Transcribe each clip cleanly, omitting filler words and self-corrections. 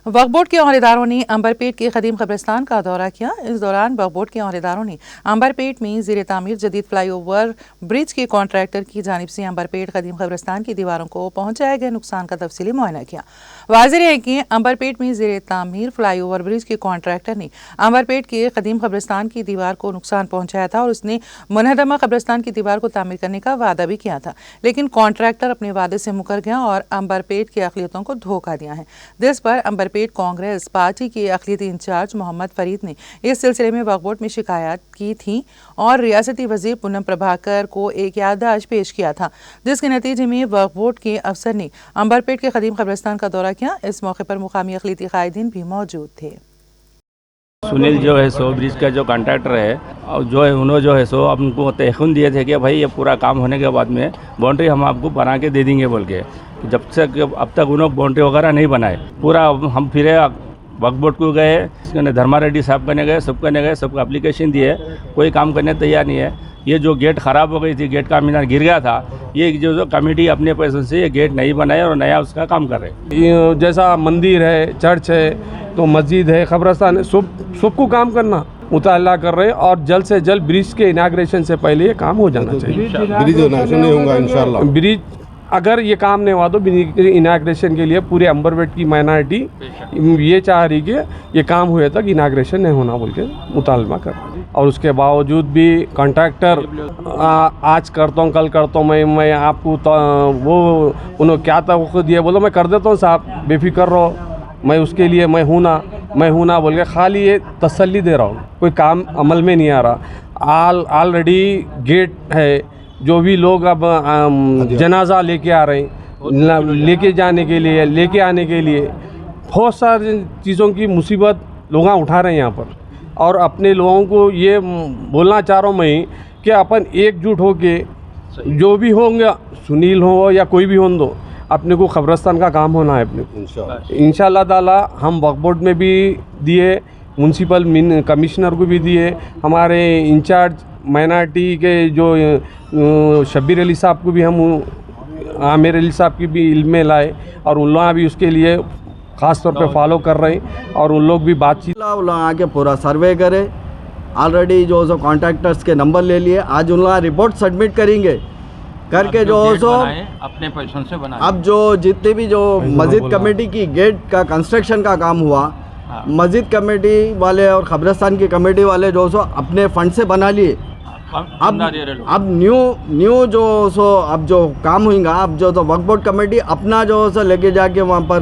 वक्फ board के ओहदेदारों ने अंबरपेट के कदीम कब्रिस्तान का दौरा किया। इस दौरान वक्फ बोर्ड के ओहदेदारों ने अंबरपेट में ज़ेर तामीर जदीद फ्लाईओवर ब्रिज के कॉन्ट्रैक्टर की जानिब से अंबरपेट कदीम कब्रिस्तान की दीवारों को पहुंचाए गए नुकसान का तफसीली मुआयना किया। वाज़ेह है कि अंबरपेट में ज़ेर तामीर फ्लाईओवर ब्रिज के कॉन्ट्रैक्टर ने अंबरपेट के कदीम कब्रिस्तान की दीवार को नुकसान पहुंचाया था और उसने मुनहदमा कब्रिस्तान की दीवार को तामीर करने का वादा भी किया था, लेकिन कॉन्ट्रैक्टर अपने वादे से मुकर गया और अंबरपेट की अक़लियतों को धोखा दिया है। जिस पर अंबरपेट कांग्रेस पार्टी के अक़लियती इंचार्ज मोहम्मद फरीद ने इस सिलसिले में वक्फ बोर्ड में शिकायत की थी और रियासती वज़ीर पूनम प्रभाकर को एक याददाश्त पेश किया था, जिसके नतीजे में वक्फ बोर्ड के अफसर ने अंबरपेट के कदीम कब्रिस्तान का दौरा किया। इस मौके पर मुकामी अक़लियती कायदीन भी मौजूद थे। सुनील जो है सो ब्रिज का जो कॉन्ट्रैक्टर है और जो है उन्होंने जो है सो हमको तयख़ुन दिए थे कि भाई ये पूरा काम होने के बाद में बाउंड्री हम आपको बना के दे देंगे बोल के। जब तक अब तक उन्होंने बाउंड्री वगैरह नहीं बनाए, पूरा हम फिरे वक्फ बोर्ड को गए, धर्मा रेड्डी साहब करने गए, सबको एप्लीकेशन दिए, कोई काम करने तैयार नहीं है। ये जो गेट ख़राब हो गई थी, गेट का मीनार गिर गया था, ये जो कमेटी अपने पैसों से ये गेट नहीं बनाए और नया उसका काम कर रहे। जैसा मंदिर है, चर्च है, तो मस्जिद है, कब्रिस्तान है, सबको काम करना मुताला कर रहे हैं और जल्द से जल्द ब्रिज के इनाग्रेशन से पहले ये काम हो जाना चाहिए। ब्रिज इनाग्रेशन नहीं होगा इंशाल्लाह। ब्रिज अगर ये काम नहीं हुआ तो इनाग्रेशन के लिए पूरे अंबरपेट की माइनॉरिटी ये चाह रही कि ये काम हुए तक इनाग्रेशन नहीं होना बोल के मुतालबा कर। और उसके बावजूद भी कॉन्ट्रैक्टर आज करता हूँ, कल करता हूँ, मैं आपको तो वो उन्होंने क्या तवक्को दिया, बोलो मैं कर देता हूँ साहब, बेफिक्र रहो, मैं उसके लिए मैं हूँ ना बोल के खाली ये तसल्ली दे रहा हूँ, कोई काम अमल में नहीं आ रहा। ऑलरेडी गेट है, जो भी लोग अब जनाजा लेके आ रहे हैं, लेके जाने के लिए, लेके आने के लिए बहुत सारी चीज़ों की मुसीबत लोग उठा रहे हैं यहाँ पर। और अपने लोगों को ये बोलना चाह रहा हूँ मैं कि अपन एकजुट हो के जो भी होंगे, सुनील हो या कोई भी हो दो, अपने को कब्रिस्तान का काम होना है अपने को इंशाअल्लाह ताला। हम वक्फ बोर्ड में भी दिए, म्यूनसिपल कमिश्नर को भी दिए, हमारे इंचार्ज माइनॉरिटी के जो शब्बीर अली साहब को भी हम आमिर अली साहब की भी इल्म में लाए और उन लोग भी उसके लिए ख़ास तौर पे फॉलो कर रहे हैं और उन लोग भी बातचीत लोग आके पूरा सर्वे करें। ऑलरेडी जो कॉन्ट्रैक्टर्स के नंबर ले लिए, आज उन लोग रिपोर्ट सबमिट करेंगे करके जो अपने पैसों से बनाए। अब जो जितने भी जो मस्जिद कमेटी की गेट का कंस्ट्रक्शन का काम हुआ, मस्जिद कमेटी वाले और कब्रिस्तान की कमेटी वाले जो अपने फंड से बना लिए। अब न्यू जो अब जो काम होगा, अब जो तो वक्फ बोर्ड कमेटी अपना जो लेके जाके वहाँ पर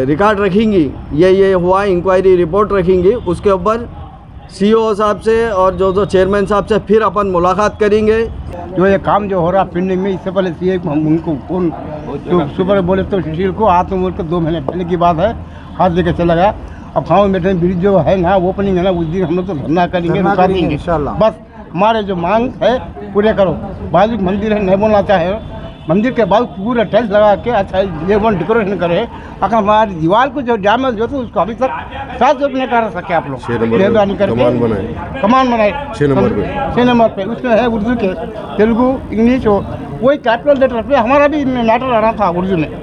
रिकॉर्ड रखेंगी, ये हुआ, इंक्वायरी रिपोर्ट रखेंगी, उसके ऊपर सीईओ साहब से और जो चेयरमैन साहब से फिर अपन मुलाकात करेंगे। जो ये काम जो हो रहा पिंडिंग में, इससे पहले सीए हम उनको फोन तो सुबह बोले तो सुशील को हाथ में बोल कर 2 महीने पहले की बात है, हाथ लेके चला गया। अब खाओ बैठे ब्रिज जो है ना ओपनिंग है ना, उस दिन हम लोग तो धरना करेंगे, रुका देंगे इंशाल्लाह। बस हमारे जो मांग है पूरे करो। बाजू मंदिर है, नहीं बोलना चाहे मंदिर के बाद पूरा टाइल्स लगा के अच्छा ये डेकोरेशन करे। अगर हमारी दीवार को जो डैमेज हो तो उसको अभी तक 7 नहीं कर सके आप लोग, मेहरबानी करके कमान बनाए 6 नंबर पे उसमें है उर्दू के, तेलुगु, इंग्लिश हो, वही कैपिटल लेटर पे हमारा भी मैटर आना था उर्दू में।